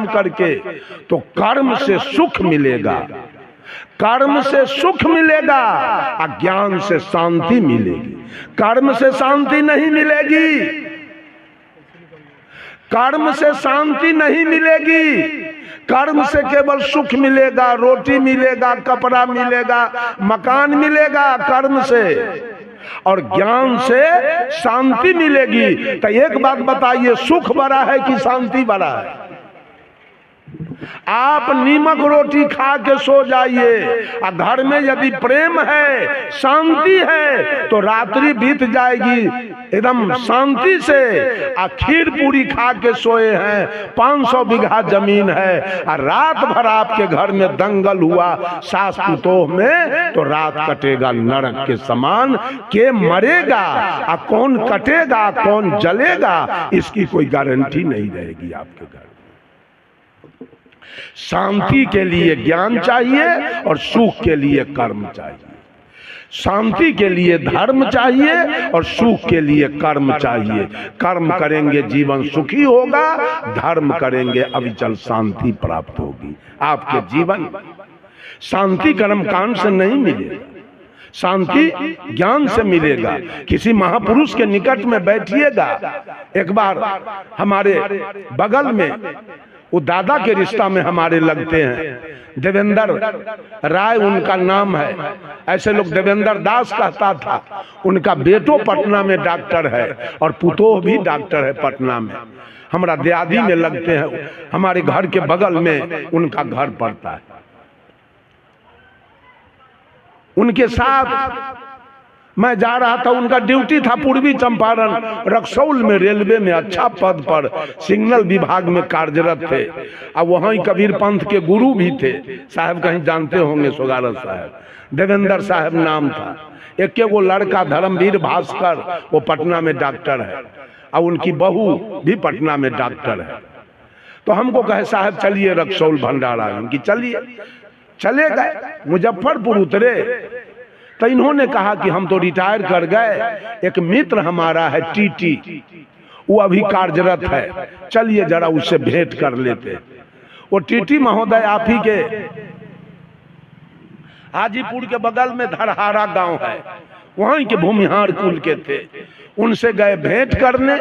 काम करके, तो कर्म से सुख मिलेगा, कर्म से सुख मिलेगा, और ज्ञान से शांति मिलेगी। कर्म से शांति नहीं मिलेगी, कर्म से शांति नहीं मिलेगी। कर्म से केवल सुख मिलेगा, रोटी मिलेगा, कपड़ा मिलेगा, मकान मिलेगा कर्म से, और ज्ञान से शांति मिलेगी। तो एक बात बताइए, सुख बड़ा है कि शांति बड़ा है? आप नीमक रोटी खा के सो जाइए, और घर में यदि प्रेम है, शांति है, तो रात्रि बीत जाएगी एकदम शांति से। और खीर पूरी खा के सोए हैं, 500 बीघा जमीन है, और रात भर आपके घर में दंगल हुआ सास पुतोह में, तो रात कटेगा नरक के समान। के मरेगा और कौन कटेगा, कौन जलेगा, इसकी कोई गारंटी नहीं रहेगी आपके घर। शांति के लिए ज्ञान चाहिए और सुख के लिए कर्म चाहिए। शांति के लिए धर्म चाहिए और सुख के लिए कर्म चाहिए। कर्म करेंगे जीवन सुखी होगा, धर्म करेंगे अविचल शांति प्राप्त होगी आपके जीवन। शांति कर्म कांड से नहीं मिलेगा, शांति ज्ञान से मिलेगा। किसी महापुरुष के निकट में बैठिएगा। एक बार हमारे बगल में, वो दादा के रिश्ता में हमारे लगते हैं, देवेंद्र राय उनका नाम है। ऐसे लोग देवेंद्र दास कहता था। उनका बेटो पटना में डॉक्टर है और पुतोह भी डॉक्टर है पटना में। हमारा दियादी में लगते हैं, हमारे घर के बगल में उनका घर पड़ता है। उनके साथ मैं जा रहा था, उनका ड्यूटी था पूर्वी चंपारण रक्सौल में, रेलवे में अच्छा पद पर सिग्नल विभाग में कार्यरत थे। और वहीं कबीर पंथ के गुरु भी थे साहब, कहीं जानते होंगे, सोगारत साहब, देवेंद्र साहब नाम था। एक वो लड़का धर्मवीर भास्कर, वो पटना में डॉक्टर है, और उनकी बहू भी पटना में डॉक्टर है। तो हमको कहे साहब चलिए रक्सौल भंडारा, उनकी चलिए। चले गए, मुजफ्फरपुर उतरे, तो इन्होंने कहा कि हम तो रिटायर कर गए, एक मित्र हमारा है टीटी, वो अभी कार्यरत है, चलिए जरा उससे भेंट कर लेते। वो टीटी महोदय आप ही के हाजीपुर के बगल में धरहारा गांव है, वहीं के भूमिहार कुल के थे। उनसे गए भेंट करने,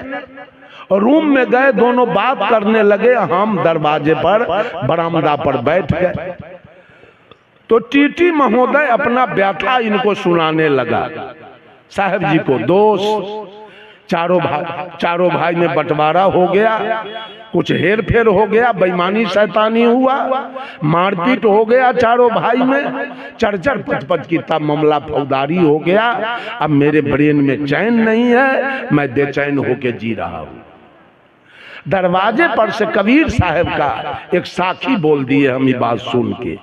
और रूम में गए, दोनों बात करने लगे। हम दरवाजे पर बरामदा पर बैठ गए। तो टीटी महोदय अपना व्यथा इनको सुनाने लगा। साहब जी को दोष, चारों भाई में बंटवारा हो गया, कुछ हेर फेर हो गया, बेईमानी शैतानी हुआ, मारपीट हो गया चारों भाई में, चरचर पचपच की तब मामला फौजदारी हो गया। अब मेरे ब्रेन में चैन नहीं है, मैं बेचैन होके जी रहा हूँ। दरवाजे पर से कबीर साहब का एक साखी बोल दिए हम ये बात सुन के,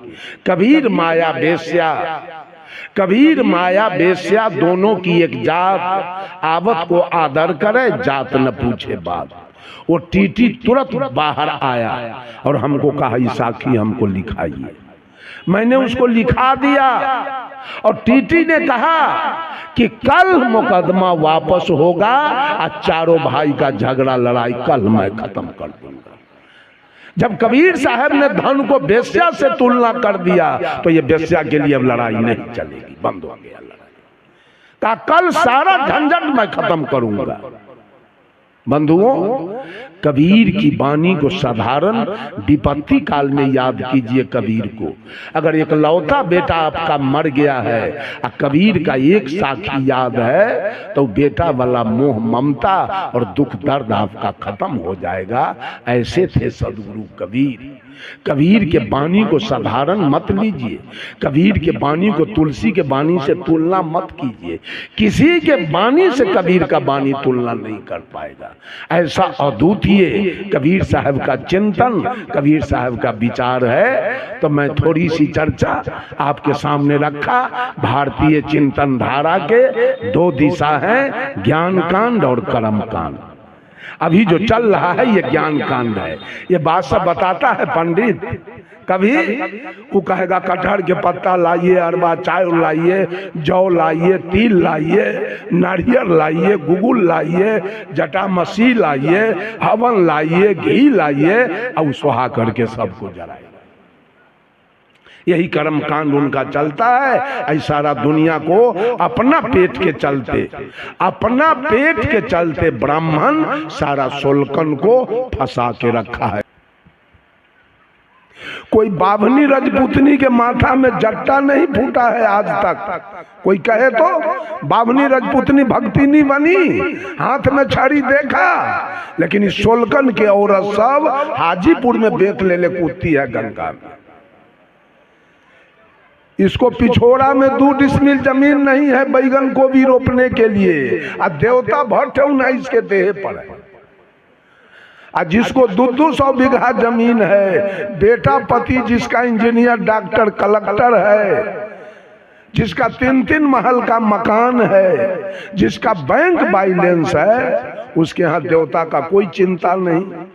कबीर माया बेस्या, कबीर माया बेस्या दोनों की एक जात, आवत को आदर करे जात न पूछे बात। वो टीटी तुरंत बाहर आया और हमको कहा ये साखी हमको लिखाइए। मैंने उसको लिखा दिया, और टीटी ने कहा कि कल मुकदमा वापस होगा और चारों भाई का झगड़ा लड़ाई कल मैं खत्म कर दूंगा। जब कबीर साहब ने धन को बेस्या से तुलना कर दिया, तो ये बेस्या के लिए अब लड़ाई नहीं चलेगी, बंद हो गया लड़ाई। कहा कल सारा झंझट मैं खत्म करूंगा। बंधुओं, कबीर की वाणी को साधारण विपत्ति काल में याद कीजिए। कबीर को अगर एक लौता बेटा आपका मर गया है और कबीर का एक साखी याद है, तो बेटा वाला मोह ममता और दुख दर्द आपका खत्म हो जाएगा। ऐसे थे सदगुरु कबीर। कबीर के वाणी को साधारण मत लीजिए, कबीर के वाणी को तुलसी के वाणी से तुलना मत कीजिए। किसी के वाणी से कबीर का वाणी तुलना नहीं कर पाएगा। ऐसा अद्वितीय कबीर साहब का चिंतन, कबीर साहब का विचार है। तो मैं थोड़ी सी चर्चा आपके सामने रखा। भारतीय चिंतन धारा के दो दिशा हैं, ज्ञान कांड और कर्म कांड। अभी जो चल रहा है ये ज्ञान कांड है। ये बात सब बताता है पंडित। कभी वो कहेगा कटहर के पत्ता लाइए, अरबा चाय लाइए, जौ लाइए, तिल लाइए, नारियल लाइए, गुगुल लाइए, जटा मसी लाइए, हवन लाइए, घी लाइए, और सुहा करके सबको जलाइए। यही कर्म कांड उनका चलता है। ऐसा सारा दुनिया को अपना पेट के चलते ब्राह्मण सारा सोलकन को फंसा के रखा है। कोई बाभनी रजपूतनी के माथा में जट्टा नहीं फूटा है आज तक। कोई कहे तो बाभनी रजपूतनी भक्ति नहीं बनी, हाथ में छड़ी देखा, लेकिन इस सोलकन के औरत सब हाजीपुर में बेत ले कूदती है गंगा में। इसको पिछोड़ा में 2 डिसमिल जमीन नहीं है बैगन को भी रोपने के लिए, और देवता भट्ट इसके देह पर है। और जिसको 200 बीघा जमीन है, बेटा पति जिसका इंजीनियर डॉक्टर कलेक्टर है, जिसका 3-3 महल का मकान है, जिसका बैंक बैलेंस है, उसके यहाँ देवता का कोई चिंता नहीं।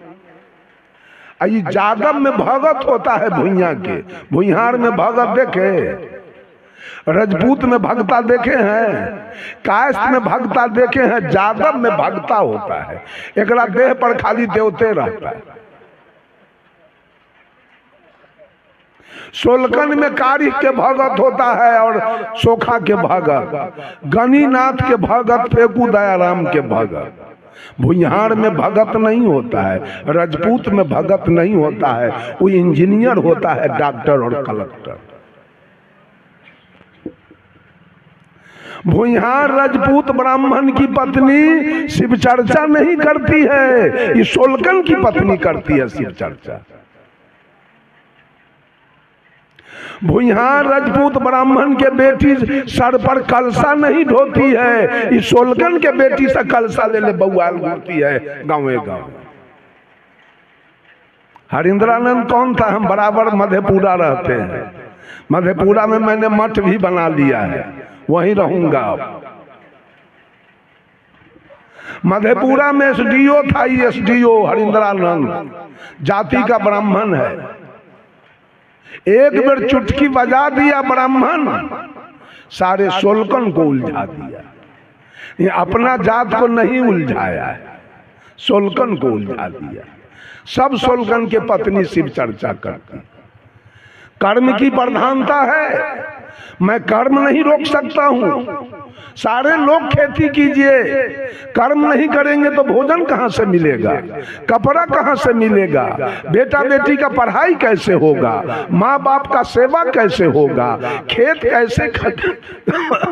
ये जादव में भगत होता है भुइयां के, भुइहार में भगत देखे, रजपूत में भगता देखे हैं, कायस्थ में भगता देखे हैं, जादव में भगता होता है। एकरा देह पर खाली देवते रहता है। सोलकन में कारिक के भगत होता है और सोखा के भगत, गणिनाथ के भगत, फेकू दयाराम के भगत। भुइहार में भगत नहीं होता है, रजपूत में भगत नहीं होता है, वो इंजीनियर होता है, डॉक्टर और कलेक्टर। भुइहार रजपूत ब्राह्मण की पत्नी शिव चर्चा नहीं करती है, ये सोलकन की पत्नी करती है शिव चर्चा। भुइहार रजपूत ब्राह्मण के बेटी सर पर कलसा नहीं ढोती है, इस सोलकन के बेटी से कलसा ले बउआल घूमती है गाँवे गाँव। हरिंद्रानंद कौन था? हम बराबर मधेपुरा रहते हैं, मधेपुरा में मैंने मठ भी बना लिया है, वहीं रहूंगा। मधेपुरा में एसडीओ था, एसडीओ हरिंद्रानंद जाति का ब्राह्मण है। एक बार चुटकी बजा दिया ब्राह्मण, सारे सोलकन को उलझा दिया। ये अपना जात को नहीं उलझाया है, सोलकन को उलझा दिया। सब सोलकन के पत्नी शिव चर्चा करती। कर्म की प्रधानता है, मैं कर्म नहीं रोक सकता हूं। सारे लोग खेती कीजिए, कर्म नहीं करेंगे तो भोजन कहां से मिलेगा, कपड़ा कहां से मिलेगा, बेटा बेटी का पढ़ाई कैसे होगा, माँ बाप का सेवा कैसे होगा, खेत कैसे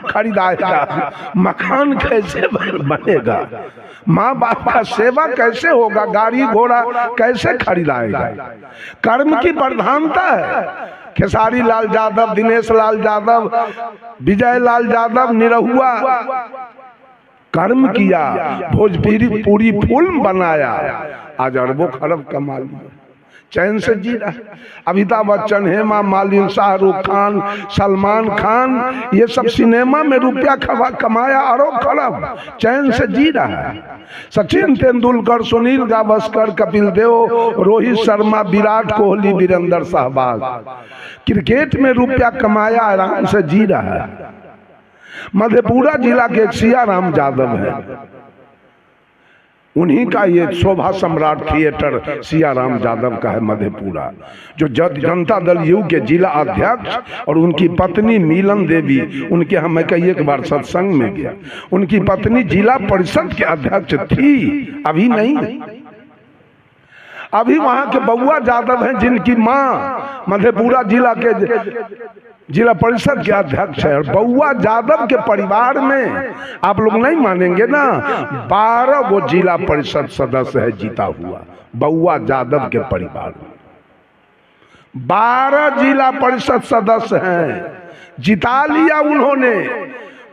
खरीदाएगा, मकान कैसे बनेगा, माँ बाप का सेवा कैसे होगा, गाड़ी घोड़ा कैसे खरीदाएगा। कर्म की प्रधानता है। खेसारी लाल यादव, दिनेश लाल यादव, विजय लाल यादव निरहुआ कर्म किया, भोजपुरी पूरी फिल्म बनाया, आज अरबों खरब कमा लिया, चैन से जी रहा। अमिताभ बच्चन, हेमा मालिनी, शाहरुख खान, सलमान खान, ये सब सिनेमा में रुपया कमाया, अरब खरब चैन से जी रहा है। सचिन तेंदुलकर, सुनील गावस्कर, कपिल देव, रोहित शर्मा, विराट कोहली, वीरेंद्र सहवाग, क्रिकेट में रुपया कमाया, आराम से जी रहा है। मधेपुरा जिला के सियाराम यादव है, उन्हीं का ये शोभा सम्राट थिएटर सियाराम यादव का है मधेपुरा, जो जनता दल यू के जिला अध्यक्ष और उनकी पत्नी मीलन देवी, उनके यहाँ मैं कई एक बार सत्संग में गया, उनकी पत्नी जिला परिषद के अध्यक्ष थी, अभी नहीं। अभी वहां के बउआ यादव हैं, जिनकी माँ मधेपुरा जिला के जिला परिषद के अध्यक्ष है। और बउआ यादव के परिवार में आप लोग नहीं मानेंगे ना, 12 गो जिला परिषद सदस्य है जीता हुआ बउआ यादव के परिवार में। 12 जिला परिषद सदस्य हैं, जिता लिया उन्होंने।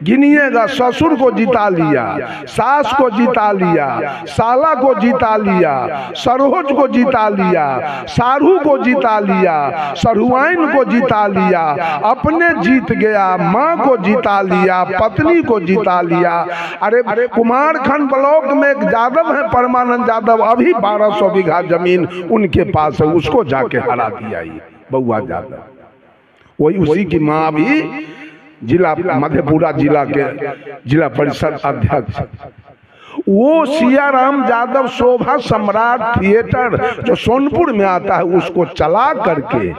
गिनिएगा, ससुर को जिता लिया, सास को जिता लिया, साला को जिता लिया, सरोज को जिता लिया, सारू को जिता लिया, सरुआइन को जिता लिया, अपने जीत गया, माँ को जिता लिया, पत्नी को जिता लिया। अरे कुमारखंड ब्लॉक में एक यादव है, परमानंद यादव, अभी 1200 बीघा जमीन उनके पास है, उसको जाके हरा दिया ये बउआ यादव। वही उसी की माँ भी जिला मधेपुरा जिला के जिला परिषद अध्यक्ष। वो सियाराम यादव शोभा सम्राट थिएटर जो सोनपुर में आता है उसको चला करके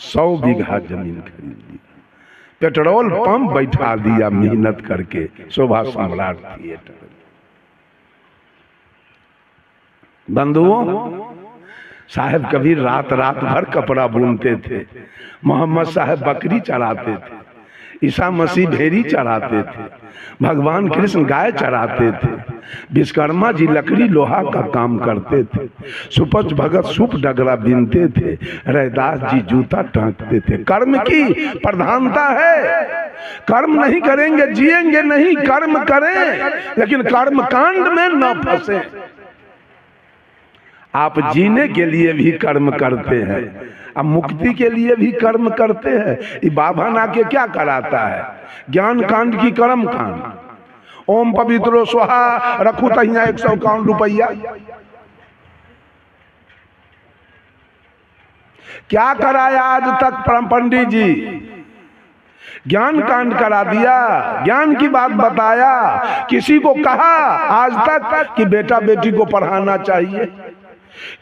100 बीघा जमीन खरीद ली, पेट्रोल पंप बैठा दिया मेहनत करके शोभा सम्राट थिएटर। बंधुओं, साहब कबीर रात रात भर कपड़ा बुनते थे, मोहम्मद साहब बकरी चराते थे, ईसा मसीह भेड़ी चराते थे, भगवान कृष्ण गाय चराते थे, विश्वकर्मा जी लकड़ी लोहा का काम करते थे, सुपच भगत सूप डगरा बीनते थे, रैदास जी जूता टांगते थे। कर्म की प्रधानता है, कर्म नहीं करेंगे जिएंगे नहीं, कर्म करें लेकिन कर्म कांड में न फंसे। आप जीने के लिए भी कर्म करते हैं, अब मुक्ति के लिए भी कर्म करते हैं। ये बाबा ना के क्या कराता है, ज्ञान कांड की कर्म कांड, ओम पवित्रो स्वाहा रखू तहिया 151 रुपया। क्या कराया आज तक पंडित जी? ज्ञान कांड करा दिया, ज्ञान की बात बताया। किसी को कहा आज तक कि बेटा बेटी को पढ़ाना चाहिए?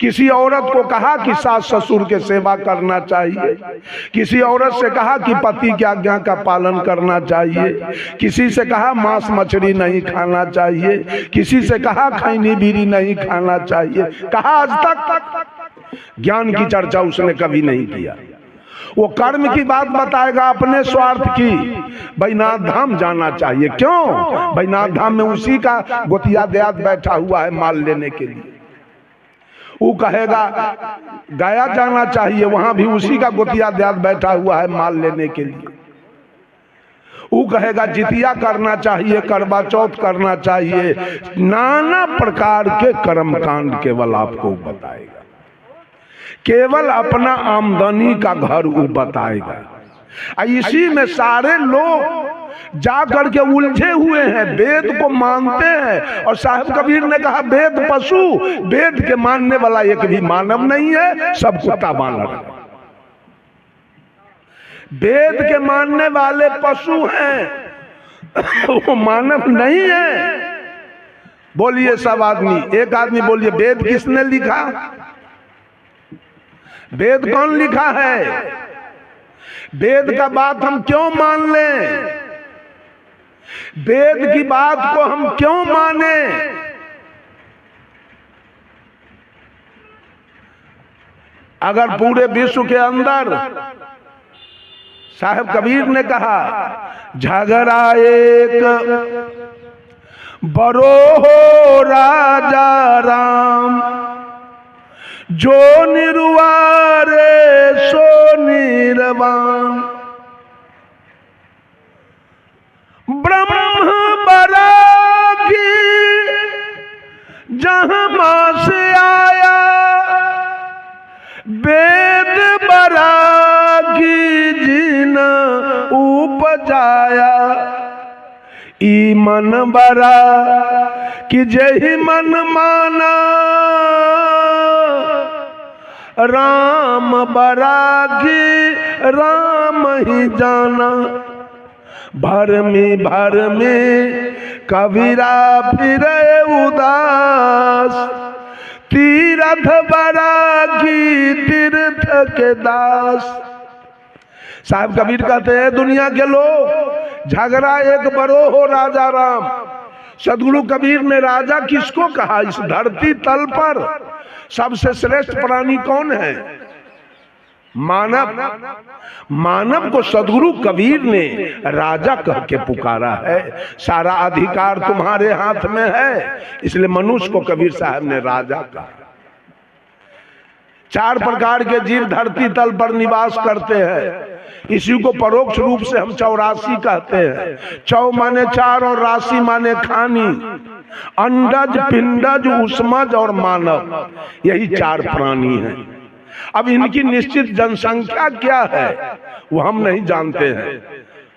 किसी औरत को कहा कि सास ससुर के सेवा करना चाहिए? किसी औरत से कहा कि पति की आज्ञा का पालन करना चाहिए? किसी से कहा मांस मछली नहीं खाना चाहिए? किसी से कहा खैनी बीड़ी नहीं खाना चाहिए? कहा आज तक? ज्ञान की चर्चा उसने कभी नहीं किया। वो कर्म की बात बताएगा, अपने स्वार्थ की। बैनाथ धाम जाना चाहिए, क्यों? बैनाथ धाम में उसी का गोतिया देहात बैठा हुआ है माल लेने के लिए। वो कहेगा गया जाना चाहिए, वहां भी उसी का गोतिया देहात बैठा हुआ है माल लेने के लिए। वो कहेगा जितिया करना चाहिए, करवा चौथ करना चाहिए। नाना प्रकार के कर्म कांड केवल आपको बताएगा, केवल अपना आमदनी का घर वो बताएगा। इसी में सारे लोग जा करके उलझे हुए हैं, वेद को मानते हैं। और साहब कबीर ने कहा वेद पशु, वेद के मानने वाला एक भी मानव नहीं है, सब कुत्ता मानव है। वेद के मानने वाले पशु हैं, वो मानव नहीं है। बोलिए सब आदमी, एक आदमी बोलिए वेद किसने लिखा? वेद कौन लिखा है? वेद का बात हम क्यों मान लें? वेद की बात को हम क्यों माने? अगर पूरे विश्व के अंदर साहब कबीर ने कहा झगड़ा एक बरो हो राजा राम, जो निर्वारे सो निर्वाण, ब्रह्म बरागी जहां मां से आया, वेद बरागी जिन उपजाया, ई मन बरा कि जही मन माना, राम बरागी राम ही जाना, भर में कबीरा फिरे उदास, तीरथ बरागी तीर्थ के दास। साहब कबीर कहते हैं दुनिया के लोग झगड़ा एक बरो हो राजा राम। सदगुरु कबीर ने राजा किसको कहा? इस धरती तल पर सबसे श्रेष्ठ प्राणी कौन है? मानव। मानव को सदगुरु कबीर ने राजा कह के पुकारा है। सारा अधिकार तुम्हारे हाथ में है, इसलिए मनुष्य को कबीर साहब ने राजा कहा। 4 प्रकार के जीव धरती तल पर निवास करते हैं। इसी को परोक्ष रूप से हम 84 कहते हैं। चौ माने 4 और राशि माने खानी। अंडज, पिंडज, उष्मज और मानव, यही 4 प्राणी हैं। अब इनकी निश्चित जनसंख्या क्या है वो हम नहीं जानते हैं,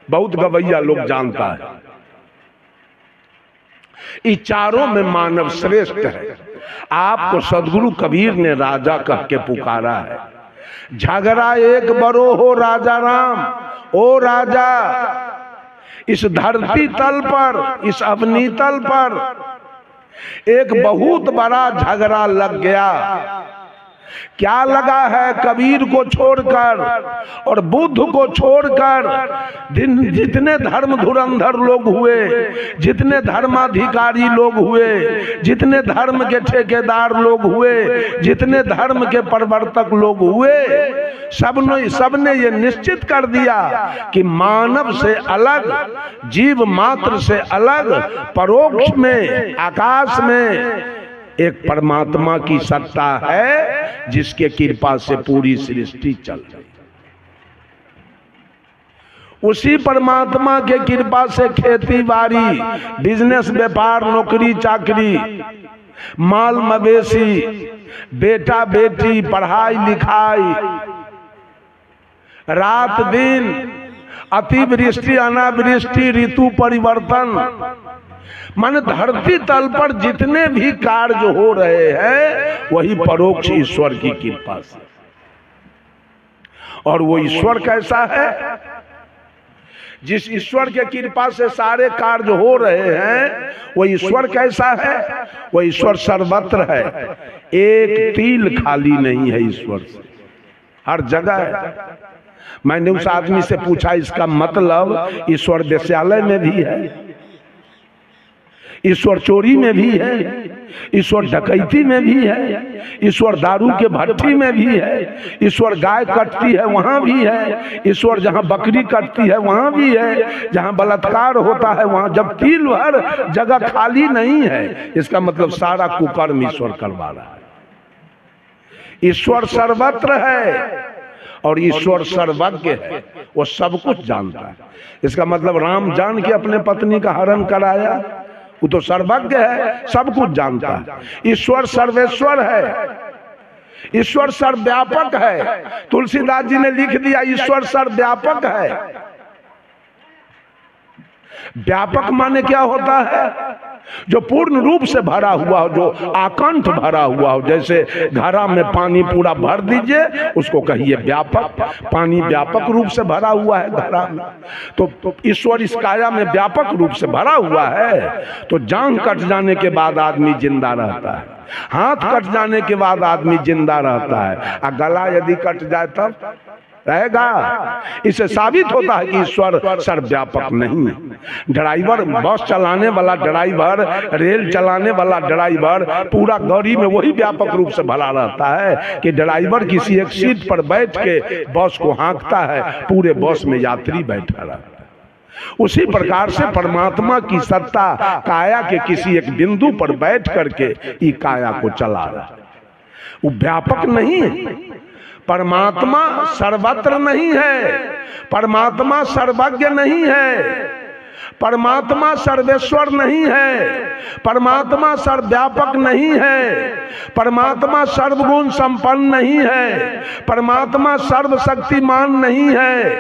बहुत गवैया लोग जानता है। इस चारों में मानव श्रेष्ठ है। आपको सदगुरु कबीर ने राजा कह के पुकारा है। झगड़ा एक बरो हो राजा राम, ओ राजा इस धरती तल पर, इस अवनी तल पर एक बहुत बड़ा झगड़ा लग गया। क्या लगा है? कबीर को छोड़कर और बुद्ध को छोड़कर जितने धर्म धुरंधर लोग हुए, जितने धर्माधिकारी लोग हुए, जितने धर्म के ठेकेदार लोग हुए, जितने धर्म के प्रवर्तक लोग हुए, सबने ये निश्चित कर दिया कि मानव से अलग, जीव मात्र से अलग, परोक्ष में, आकाश में एक परमात्मा की सत्ता है जिसके कृपा से पूरी सृष्टि चल रही। उसी परमात्मा के कृपा से खेती बाड़ी, बिजनेस, व्यापार, नौकरी चाकरी, माल मवेशी, बेटा बेटी, पढ़ाई लिखाई, रात दिन, अतिवृष्टि अनावृष्टि, ऋतु परिवर्तन, मन धरती तल पर जितने भी कार्य हो रहे हैं वही परोक्ष ईश्वर की कृपा से। और वो ईश्वर कैसा है? जिस ईश्वर के कृपा से सारे कार्य हो रहे हैं वो ईश्वर कैसा है? वो ईश्वर सर्वत्र है, एक तिल खाली नहीं है ईश्वर से, हर जगह है। मैंने उस आदमी से पूछा इसका मतलब ईश्वर वेश्यालय में भी है, ईश्वर चोरी में भी है, ईश्वर डकैती में भी है, ईश्वर दारू के भट्टी में भी है, ईश्वर गाय कटती है वहां भी है, ईश्वर जहां बकरी कटती है वहां भी है, जहां बलात्कार होता है वहां, जब तिल भर जगह खाली नहीं है, इसका मतलब सारा कुकर्म ईश्वर करवा रहा है। ईश्वर सर्वत्र है और ईश्वर सर्वज्ञ है, वो सब कुछ जानता है। इसका मतलब राम जान के अपने पत्नी का हरण कराया, वो तो सर्वज्ञ है, सब कुछ जानता है। ईश्वर सर्वेश्वर है, ईश्वर सर्वव्यापक है। तुलसीदास जी ने लिख दिया ईश्वर सर्वव्यापक है। व्यापक माने क्या होता है? जो पूर्ण रूप से भरा हुआ हो, जो आकंठ भरा हुआ हो। जैसे घड़ा में पानी पूरा भर दीजिए, उसको कहिए व्यापक। पानी व्यापक रूप से भरा हुआ है घड़ा में, तो ईश्वर इस काया में व्यापक रूप से भरा हुआ है। तो जांघ कट जाने के बाद आदमी जिंदा रहता है, हाथ कट जाने के बाद आदमी जिंदा रहता है, और गला यदि कट जाए तब रहेगा। इससे साबित होता है कि ईश्वर सर्वव्यापक नहीं है। ड्राइवर, बस चलाने वाला ड्राइवर, रेल चलाने वाला ड्राइवर, पूरा गाड़ी में वही व्यापक रूप से भरा रहता है कि ड्राइवर किसी एक सीट पर बैठ के बस को हाँकता है, पूरे बस में यात्री बैठा रहता है। उसी प्रकार से परमात्मा की सत्ता काया के किसी एक बिंदु पर बैठ करके ई काया को चला रहा है। वो व्यापक नहीं है। परमात्मा सर्वत्र नहीं है, परमात्मा सर्वज्ञ नहीं है, परमात्मा सर्वेश्वर नहीं है, परमात्मा सर्वव्यापक नहीं है, परमात्मा सर्वगुण संपन्न नहीं है, परमात्मा सर्वशक्तिमान नहीं है,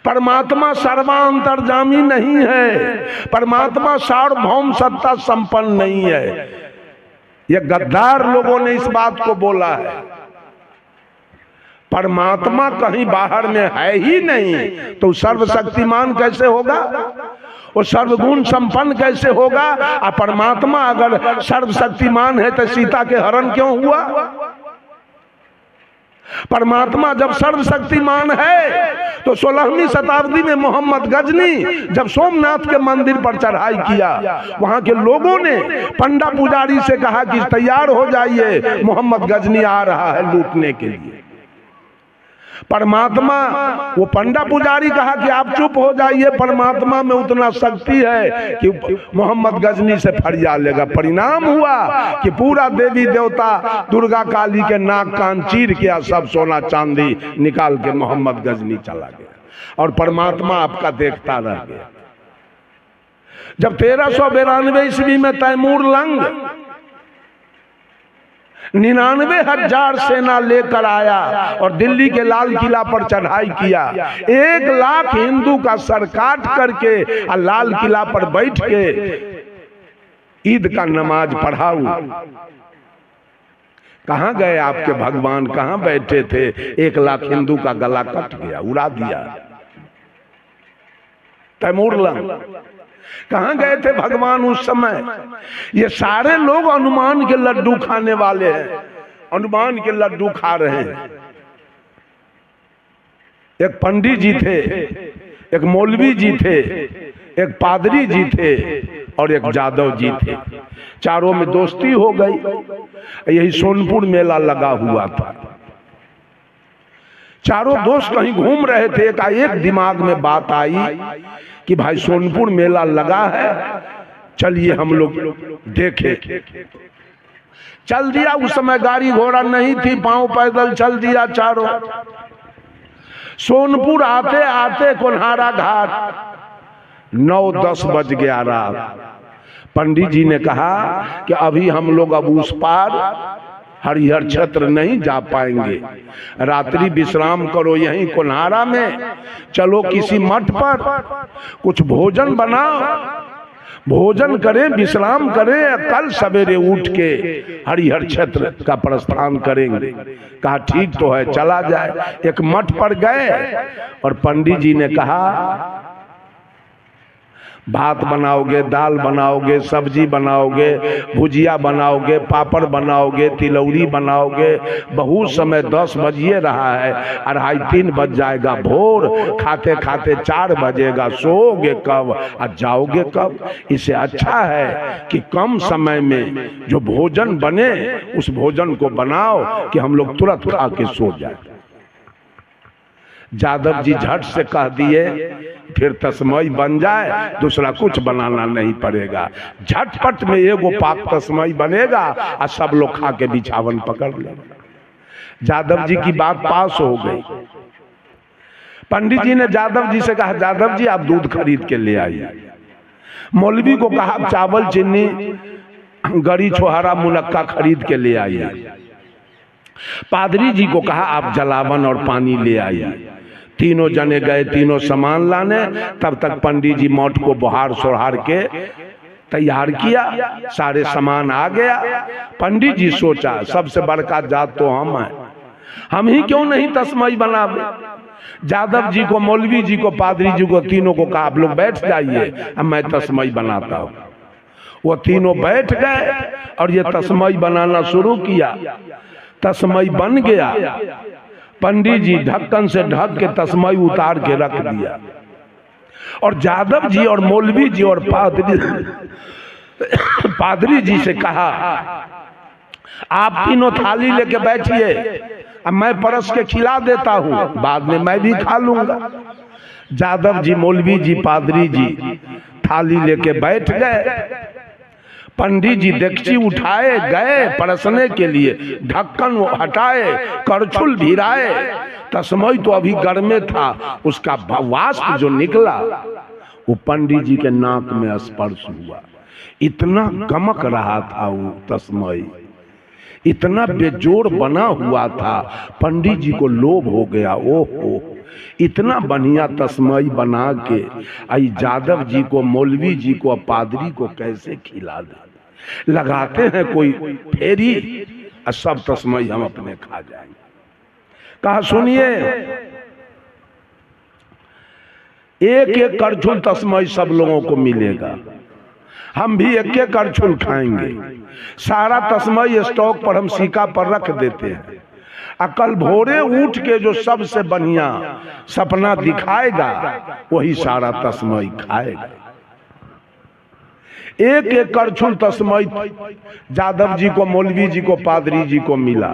परमात्मा सर्वांतर्यामी नहीं है, परमात्मा सार्वभौम सत्ता संपन्न नहीं है। ये गद्दार लोगों ने इस बात को बोला है। परमात्मा कहीं बाहर में है ही नहीं, तो सर्वशक्तिमान कैसे होगा? वो सर्वगुण संपन्न कैसे होगा? और परमात्मा अगर सर्वशक्तिमान है तो सीता के हरण क्यों हुआ? परमात्मा जब सर्वशक्तिमान है तो 16वीं शताब्दी में मोहम्मद गजनी जब सोमनाथ के मंदिर पर चढ़ाई किया, वहां के लोगों ने पंडा पुजारी से कहा कि तैयार हो जाइए, मोहम्मद गजनी आ रहा है लूटने के लिए। परमात्मा, वो पंडा पुजारी कहा कि आप चुप हो जाइए, परमात्मा में उतना शक्ति है कि मोहम्मद गजनी से फरियाद लेगा। परिणाम हुआ कि पूरा देवी देवता दुर्गा काली के नाक कान चीर के सब सोना चांदी निकाल के मोहम्मद गजनी चला गया और परमात्मा आपका देखता रह गया। जब 1392 ईस्वी में तैमूर लंग 99,000 सेना लेकर आया और दिल्ली के लाल किला पर चढ़ाई किया, 1 लाख हिंदू का सर काट करके और लाल किला पर बैठ के ईद का नमाज पढ़ाऊ। कहां गए आपके भगवान, कहां बैठे थे? 1 लाख हिंदू का गला कट गया, उड़ा दिया। तैमूर लंग कहां गए थे भगवान उस समय? ये सारे लोग हनुमान के लड्डू खाने वाले हैं, हनुमान के लड्डू खा रहे हैं। एक पंडित जी थे, एक मौलवी जी थे, एक पादरी जी थे और एक जादव जी थे। चारों में दोस्ती हो गई। यही सोनपुर मेला लगा हुआ था। चारों दोस्त कहीं घूम रहे थे, एक दिमाग में बात आई कि भाई सोनपुर मेला लगा है, चलिए हम लोग देखें। चल दिया। उस समय गाड़ी घोड़ा नहीं थी, पांव पैदल चल दिया चारों। सोनपुर आते आते कोन्हारा घाट 9-10 बज गया रात। पंडित जी ने कहा कि अभी हम लोग अब उस पार हरिहर क्षेत्र नहीं जा पाएंगे, रात्रि विश्राम करो यहीं कोन्हारा में, चलो किसी मठ पर कुछ भोजन बनाओ, भोजन करें, विश्राम करें, कल सवेरे उठ के हरिहर क्षेत्र का प्रस्थान करेंगे। कहा ठीक तो है, चला जाए। एक मठ पर गए और पंडित जी ने कहा भात बनाओगे, दाल बनाओगे, सब्जी बनाओगे, भुजिया बनाओगे, पापड़ बनाओगे, तिलौरी बनाओगे, बहुत समय 10 बजिए रहा है, 2:30-3 बज जाएगा भोर, खाते खाते 4 बजेगा, सोओगे कब और जाओगे कब? इससे अच्छा है कि कम समय में जो भोजन बने उस भोजन को बनाओ कि हम लोग तुरंत खा के सो जाए। जादव जी झट से कह दिए फिर तस्मई बन जाए, दूसरा कुछ बनाना नहीं पड़ेगा। झटपट में एगो पाक तस्मई बनेगा और सब लोग खा के बिछावन पकड़ लेंगे। जादव जी की बात पास हो गई। पंडित जी ने जादव जी से कहा जादव जी आप दूध खरीद के ले आइए। मौलवी को कहा चावल चीनी गरी छोहारा मुनक्का खरीद के ले आइए। पादरी जी को कहा आप जलावन और पानी ले आइए। तीनों जने गए, तीनों सामान लाने। तब तक पंडित जी मठ को बहार सोहार के तैयार किया, सारे सामान आ गया। पंडित जी सोचा सबसे बड़का जात तो हम हैं, हम ही क्यों नहीं तस्मई बनावे। जादव जी को, मौलवी जी को, पादरी जी को, तीनों को कहा आप लोग बैठ जाइए, अब मैं तस्मई बनाता हूँ। वो तीनों बैठ गए और ये तस्मई बनाना शुरू किया। तस्मई बन गया। पंडित जी ढक्कन से ढक के तस्मई उतार के रख दिया और जादव जी और मौलवी जी और पादरी जी से कहा आप तीनों थाली लेके बैठिए, अब मैं परस के खिला देता हूं, बाद में मैं भी खा लूंगा। जादव जी, मौलवी जी, पादरी जी थाली लेके बैठ गए। पंडित जी डेगची उठाए गए परसने के लिए, ढक्कन हटाए, करछुल भिराए। तस्मई तो अभी गर्मे था, उसका वाष्प जो निकला वो पंडित जी के नाक में स्पर्श हुआ। इतना गमक रहा था वो तस्मई, इतना बेजोड़ बना हुआ था। पंडित जी को लोभ हो गया, ओहो इतना बढ़िया तस्मई बना के आई जादव जी को, मौलवी जी को, पादरी को कैसे खिला दे। लगाते हैं कोई फेरी और सब तस्मई हम अपने खा जाएंगे। कहा सुनिए, एक एक करछुल तस्मई सब लोगों को मिलेगा, हम भी एक एक करछुल खाएंगे। सारा तस्मई स्टॉक पर हम सिक्का पर रख देते हैं। कल भोरे उठ के जो सबसे बढ़िया सपना दिखाएगा वही सारा तस्मई खाएगा। एक एक करछुल तस्मई जादव जी को, मौलवी जी को, पादरी जी को मिला।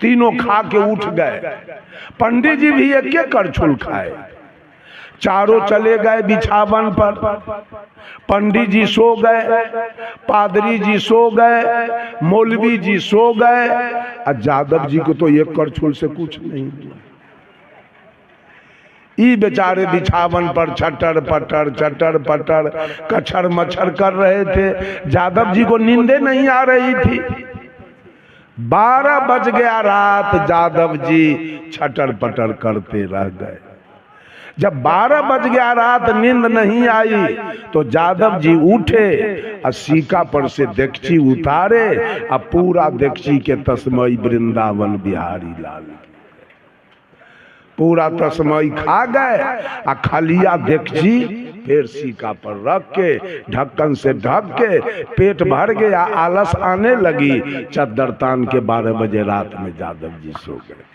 तीनों खा के उठ गए। पंडित जी भी एक एक करछुल खाए। चारों चले गए बिछावन पर। पंडित जी सो गए, पादरी जी सो गए, मौलवी जी सो गए, और यादव जी को तो एक करछुल से कुछ नहीं हुआ। ई बेचारे बिछावन पर छटर पटर कछर मच्छर कर रहे थे। यादव जी को नींदे नहीं आ रही थी। 12 बज गया रात, यादव जी छटर पटर करते रह गए। जब 12 बज गया रात, नींद नहीं आई, तो यादव जी उठे और सीका पर से देगची उतारे और पूरा देगची के तस्मई वृंदावन बिहारी लाल, पूरा तस्मई खा गए। और खलिया देगची फिर सीका पर रख के ढक्कन से ढक के पेट भर गया। आलस आने लगी। चद्दर तान के 12 बजे रात में यादव जी सो गए।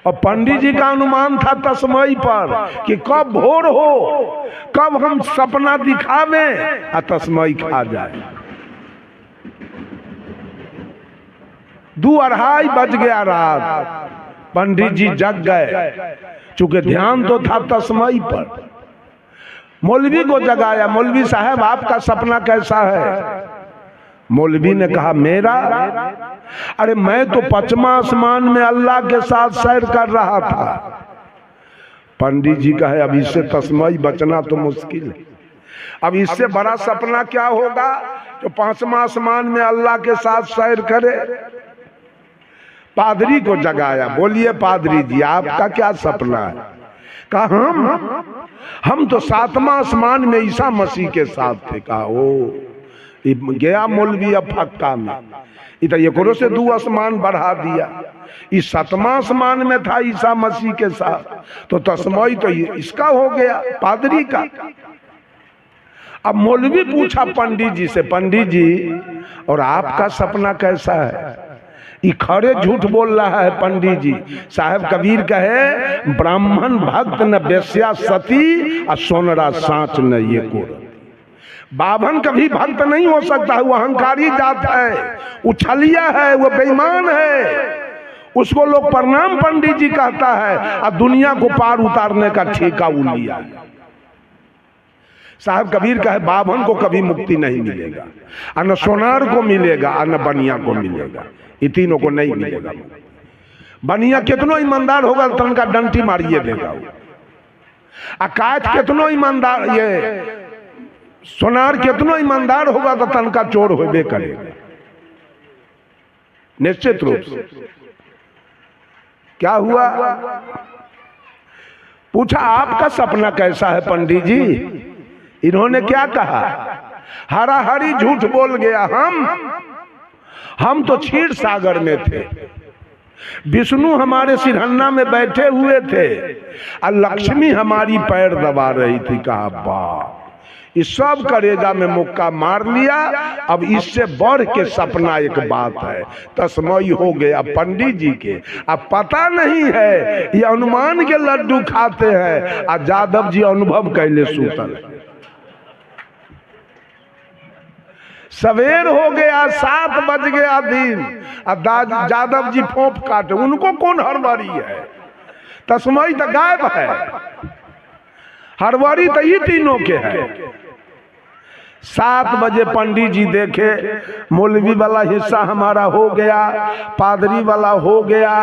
और पंडित जी का अनुमान था तस्मई पर कि कब भोर हो, कब हम सपना दिखावें और तस्मई खा जाए। 2-2:30 बज गया रात, पंडित जी जग गए। चूंकि ध्यान तो था तस्मई पर। मौलवी को जगाया, मौलवी साहब आपका सपना कैसा है? मौलवी ने कहा मेरा? अरे मैं तो 5वां आसमान में अल्लाह के साथ सैर कर रहा था। पंडित जी कहे अब इससे तस्मई बचना तो मुश्किल है। अब इससे बड़ा सपना क्या होगा जो 5वां आसमान में अल्लाह के साथ सैर करे। पादरी को जगाया, बोलिए पादरी जी आपका क्या सपना है? कहा हम तो 7वां आसमान में ईसा मसीह के साथ थे। कहा ओ गया मौलवी अब फक्का में, इधर एक से 2 आसमान बढ़ा दिया। इस 7वां आसमान में था ईसा मसीह के साथ, तो तस्मई तो इसका हो गया, पादरी का। अब मौलवी पूछा पंडित जी से, पंडित जी और आपका सपना कैसा है? ये खड़े झूठ बोल रहा है पंडित जी। साहब कबीर कहे ब्राह्मण भक्त न बेस्या सती और सोनरा सांच न ये को। बाभन कभी भक्त नहीं हो सकता है, वो अहंकारी जात है, उछलिया है, वो बेईमान है। उसको लोग प्रणाम पंडित जी कहता है और दुनिया को पार उतारने का ठेका वो लिया है। साहब कबीर कहे बाभन को कभी मुक्ति नहीं मिलेगा, और न सोनार को मिलेगा और न बनिया को मिलेगा। ये तीनों को नहीं मिलेगा। बनिया कितनो ईमानदार होगा तन का डंटी मारिए देगा। अकायत कितनो ईमानदार, ये सोनार कितनो ईमानदार होगा तो तन का चोर होबे करेगा निश्चित रूप से। क्या हुआ? पूछा आपका सपना कैसा है पंडित जी? इन्होंने क्या कहा? हरा हरी झूठ बोल गया। हम तो क्षीर सागर में थे, विष्णु हमारे सिरहन्ना में बैठे हुए थे और लक्ष्मी हमारी पैर दबा रही थी। कहा वाह, इस सब करेजा में मुक्का मार लिया। अब इससे बढ़ के सपना एक बात है, तस्मई हो गया पंडित जी के। अब पता नहीं है ये अनुमान के लड्डू खाते हैं और यादव जी अनुभव कैले सूतल। सवेर हो गया, 7 बज गया दिन, यादव जी फोंप काटे। उनको कौन हड़बड़ी है? तस्मई तो गायब है, हड़बड़ी तो ये तीनों के है। 7 बजे पंडित जी देखे मौलवी वाला हिस्सा हमारा हो गया, पादरी वाला हो गया,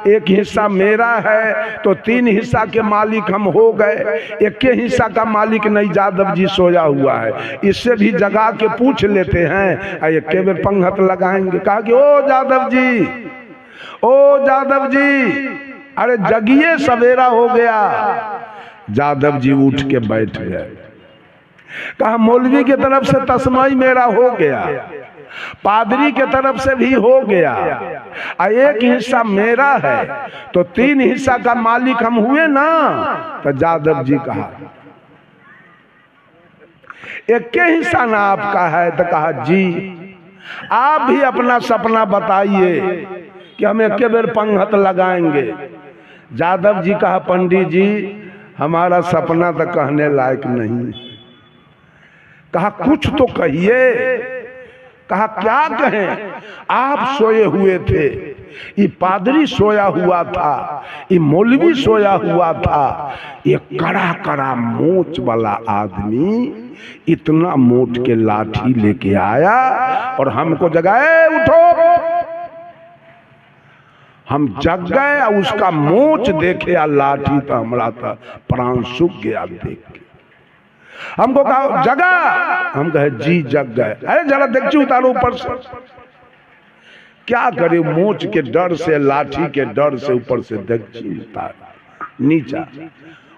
एक हिस्सा मेरा है, तो 3 हिस्सा के मालिक हम हो गए। एक के हिस्सा का मालिक नहीं, यादव जी सोया हुआ है, इससे भी जगा के पूछ लेते हैं। एक के बेर पंगत लगाएंगे। कहा कि ओ यादव जी, ओ यादव जी, अरे जगिए सवेरा हो गया। यादव जी उठ के बैठ गए। कहा मौलवी की तरफ से तस्मई मेरा हो गया, पादरी के तरफ से भी हो गया, और एक हिस्सा मेरा है, तो 3 हिस्सा का मालिक हम हुए ना। तो यादव जी कहा एक के हिस्सा ना आपका है? तो कहा जी। आप भी अपना सपना बताइए कि हम एक के बेर पंगत लगाएंगे। यादव जी कहा पंडित जी हमारा सपना तो कहने लायक नहीं। कहा कुछ तो कहिए। कहा क्या कहें? आप सोए हुए थे, ये पादरी सोया हुआ था, ये मौलवी सोया हुआ था, ये कड़ा कड़ा मोच वाला आदमी इतना मोट के लाठी लेके आया और हमको जगाए, उठो। हम जग गए, उसका मोच देखे या लाठी तो हमारा था प्राण सूख गया देख के। हमको कहा जगा, हम कहे जी जग गए। अरे जरा देखिए उतारो ऊपर से। क्या करे, मोच के डर से, लाठी के डर से ऊपर से देखिए उतार, नीचा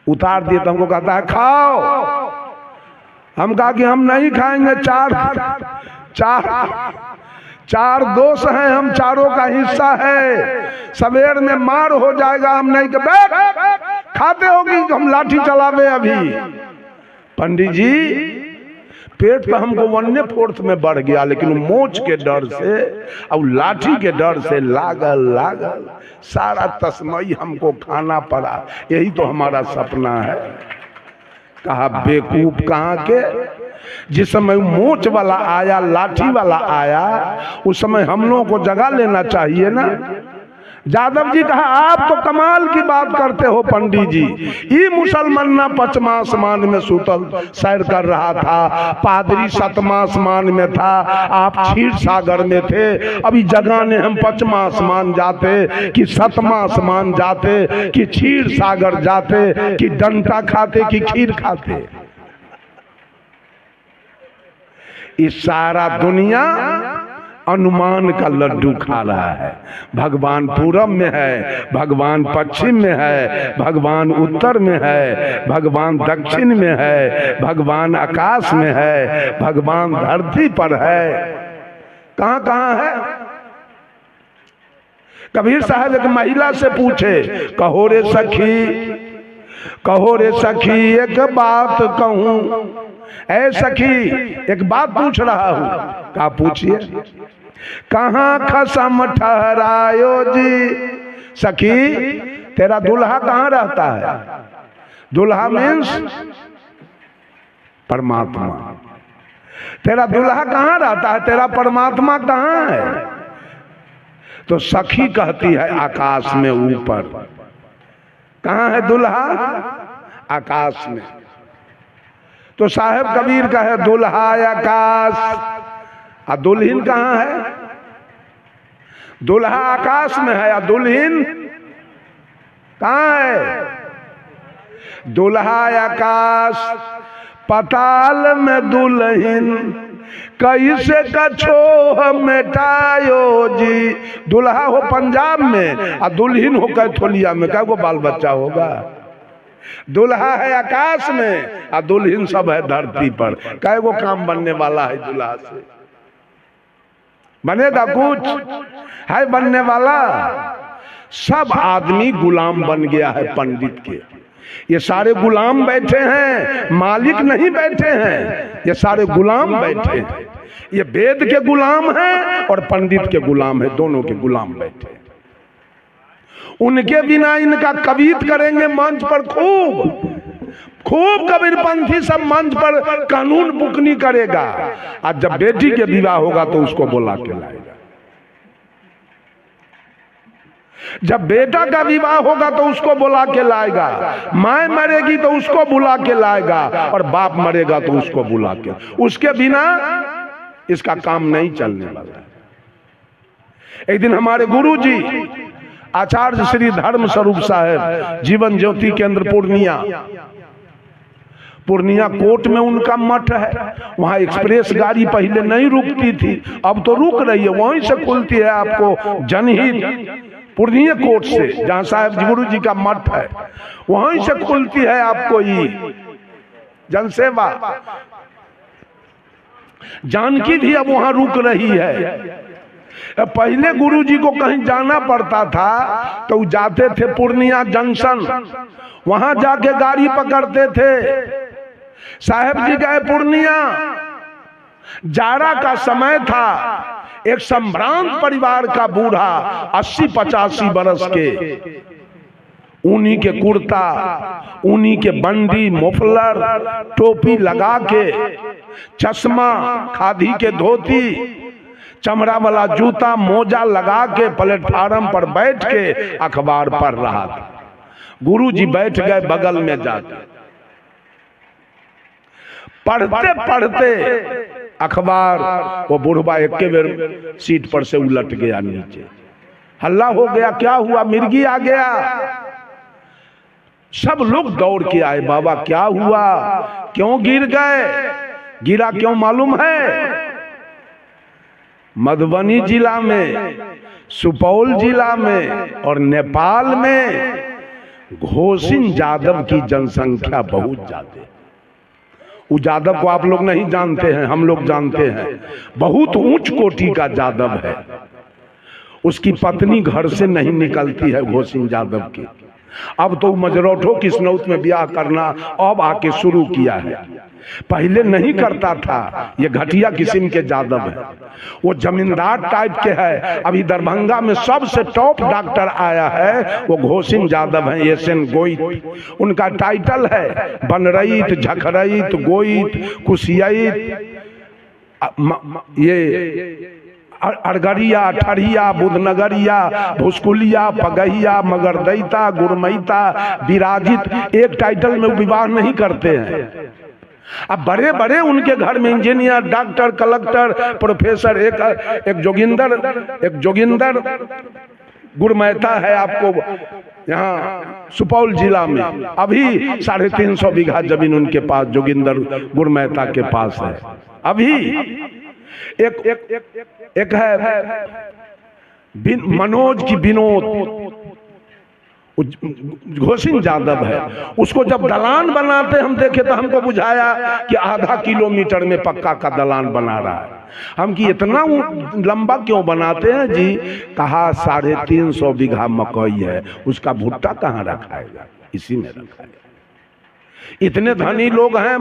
उतार दिए तो हमको कहता है खाओ। हम कहा कि हम नहीं खाएंगे, चार दोस्त हैं, हम चारों का हिस्सा है, सवेर में मार हो जाएगा, हम नहीं के बैठ खाते होगी, हम लाठी चलावे अभी। पंडित जी पेट पे हमको 1/4 में बढ़ गया, लेकिन मोच के डर से और लाठी के डर से लागल सारा तस्मई हमको खाना पड़ा। यही तो हमारा सपना है। कहा बेवकूफ कहाँ के, जिस समय मोच वाला आया, लाठी वाला आया, उस समय हम लोगों को जगा लेना चाहिए ना। यादव जी कहा आप तो कमाल की बात करते हो पंडित जी, ये मुसलमान ना 5वां आसमान में सुतल सैर कर रहा था, पादरी 7वां आसमान में था, आप क्षीर सागर में थे। अभी जगाने हम 5वां आसमान जाते कि 7वां आसमान जाते कि क्षीर सागर जाते कि डंटा खाते कि खीर खाते। इस सारा दुनिया अनुमान का लड्डू खा रहा है। भगवान पूरब में है, भगवान पश्चिम में है, भगवान उत्तर में है, भगवान दक्षिण में है, भगवान आकाश में है, भगवान धरती पर है। कहाँ कहाँ है? कबीर साहब एक महिला से पूछे, कहो रे सखी एक बात कहूं। ऐ सखी एक बात पूछ रहा हूं। कहा पूछिए। कहाँ खसम ठहरायो जी। सखी तेरा दुल्हा कहाँ रहता है? दुल्हा मीन्स परमात्मा। तेरा दुल्हा कहाँ रहता है? तेरा परमात्मा कहाँ है? तो सखी कहती है आकाश में ऊपर। कहाँ है दुल्हा? आकाश में। तो साहेब कबीर का है दुल्हा आकाश, और दुल्हन कहाँ है? दुल्हा आकाश में है और दुल्हन कहाँ है? दुल्हा आकाश पताल में दुल्हन कैसे कछो मेटायो जी। दुल्हा हो पंजाब में और दुल्हन हो कैथोलिया में, क्या वो बाल बच्चा होगा? दुल्हा है आकाश में और दुल्हन सब है धरती पर। क्या वो काम बनने वाला है दुल्हा से? बनेगा कुछ है बनने वाला? सब आदमी गुलाम बन गया है पंडित के। ये सारे गुलाम बैठे हैं, मालिक नहीं बैठे हैं, ये सारे गुलाम बैठे हैं। ये वेद के गुलाम हैं और पंडित के गुलाम है, दोनों के गुलाम बैठे हैं। उनके बिना इनका कवित करेंगे मंच पर, खूब कबीरपंथी सब मंच पर कानून बुकनी करेगा। और जब बेटी के विवाह होगा तो उसको बुला के लाएगा। जब बेटा का विवाह होगा तो उसको बुला के लाएगा। माँ मरेगी तो उसको बुला के लाएगा, और बाप मरेगा तो उसको बुला के। उसके बिना इसका काम नहीं चलने वाला है। एक दिन हमारे गुरुजी आचार्य श्री धर्म स्वरूप साहब जीवन ज्योति केंद्र पूर्णिया कोट में उनका मठ है। वहाँ एक्सप्रेस गाड़ी पहले नहीं रुकती थी, अब तो रुक रही है। वहीं से खुलती है आपको जनहित पूर्णिया कोट से, जहाँ साहब गुरु जी का मठ है, वहीं से खुलती है आपको ये जनसेवा। जानकी भी अब वहाँ रुक रही है। पहले गुरुजी को कहीं जाना पड़ता था तो जाते थे पूर्णिया जंक्शन, वहां जाके गाड़ी पकड़ते थे। साहेब जी गए पूर्णिया, जाड़ा का समय था। एक संभ्रांत परिवार का बूढ़ा 80-85 बरस के, ऊनी के कुर्ता, ऊनी के बंडी, मुफलर, टोपी लगा के, चश्मा, खादी के धोती, चमड़ा वाला जूता मोजा लगा के प्लेटफार्म पर बैठ के अखबार पढ़ रहा था। गुरुजी बैठ गए बगल में जाके, पढ़ते पढ़ते अखबार वो बुढ़वा एक के बेर सीट पर से उलट गया नीचे। हल्ला हो गया, क्या हुआ? मिर्गी आ गया। सब लोग दौड़ के आए, बाबा क्या हुआ, क्यों गिर गए? गिरा क्यों मालूम है? मधुबनी जिला में, सुपौल जिला में और नेपाल में घोषिन यादव की जनसंख्या बहुत ज्यादा। वो यादव को आप लोग नहीं जानते हैं, हम लोग जानते हैं। बहुत ऊंच कोटि का यादव है। उसकी पत्नी घर से नहीं निकलती है घोषिन यादव की। अब तो मजरोठो किस्नौत में ब्याह करना अब आके शुरू किया है, पहले नहीं करता था। ये घटिया किस्म के यादव है, वो जमींदार टाइप के है। अभी दरभंगा में सबसे टॉप डॉक्टर आया है, वो घोषिन यादव है, एसएन गोइत उनका टाइटल है। बनरईत, झखरईत, गोइत, कुशियत, ये अरगरिया, ठरिया, बुधनगरिया, भुसकुलिया, पगहिया, मगरदैता, गुरमैता, विराजित, एक टाइटल में विवाह नहीं करते हैं। अब बड़े बड़े उनके घर में इंजीनियर, डॉक्टर, कलेक्टर, प्रोफेसर, एक जोगिंदर गुरमैता है आपको यहाँ सुपौल जिला में। अभी 350 बीघा जमीन उनके पास जोगिंदर गुरमैता के पास है। अभी एक है मनोज की विनोद, घोषिन यादव है। उसको जब दलान बनाते हम देखे तो हमको बुझाया कि आधा किलोमीटर में पक्का का दलान बना रहा है। हम कि इतना लंबा क्यों बनाते हैं जी? कहा 350 बीघा मकई है, उसका भुट्टा कहाँ रखाएगा? इसी में रखा है। इतने धनी लोग हैं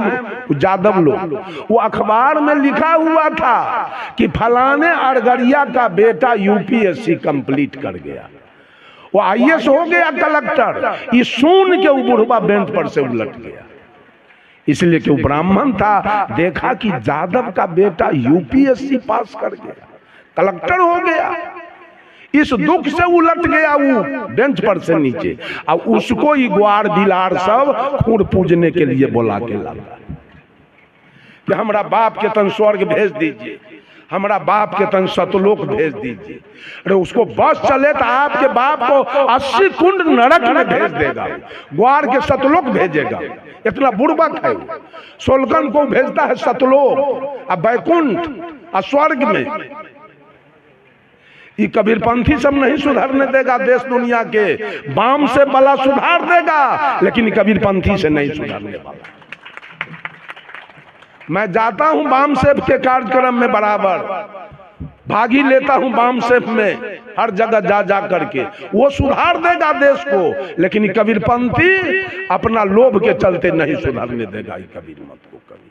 यादव लोग। वो अखबार में लिखा हुआ था कि फलाने अरगरिया का बेटा यूपीएससी कंप्लीट कर गया, वो आईएएस हो गया, कलेक्टर। ये सुन के वो बुढ़वा बेंच पर से उलट गया, इसलिए कि वो ब्राह्मण था। देखा कि यादव का बेटा यूपीएससी पास कर गया, कलेक्टर हो गया। इस दुख से उलट गया वो बेंच पर से नीचे। अब उसको ही ग्वार बिलार सब खून पूजने के लिए बुला के लाता कि हमारा बाप के तन स्वर्ग भेज दीजिए, हमारा बाप के तन सतलोक भेज दीजिए। अरे उसको बस चले तो आपके बाप को 80 कुंड नरक में भेज देगा, ग्वार के सतलोक भेजेगा। इतना बुड़बक है। सोलकन को भेजता है सतलोक, अब बैकुंठ और स्वर्ग में। ये कबीरपंथी सब नहीं सुधरने देगा देश दुनिया के। बाम से भला सुधार देगा, लेकिन कबीरपंथी से नहीं सुधरने वाला। मैं जाता हूं बाम सेफ के कार्यक्रम में, बराबर भागी लेता हूं बाम सेफ में, हर जगह जा जा करके। वो सुधार देगा देश को, लेकिन कबीरपंथी अपना लोभ के चलते नहीं सुधारने देगा कबीर मत को कभी।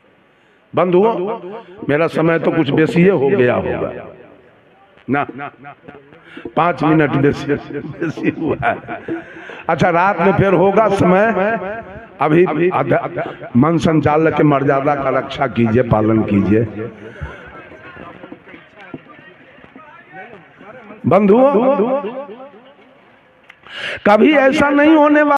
बंधुओं, मेरा समय तो कुछ बेसी हो गया होगा ना, 5 मिनट बेसी हुआ है। अच्छा, रात में फिर होगा समय। अभी मन संचालक के मर्यादा का रक्षा कीजिए, पालन कीजिए। बंधुओं, कभी ऐसा नहीं होने वाला।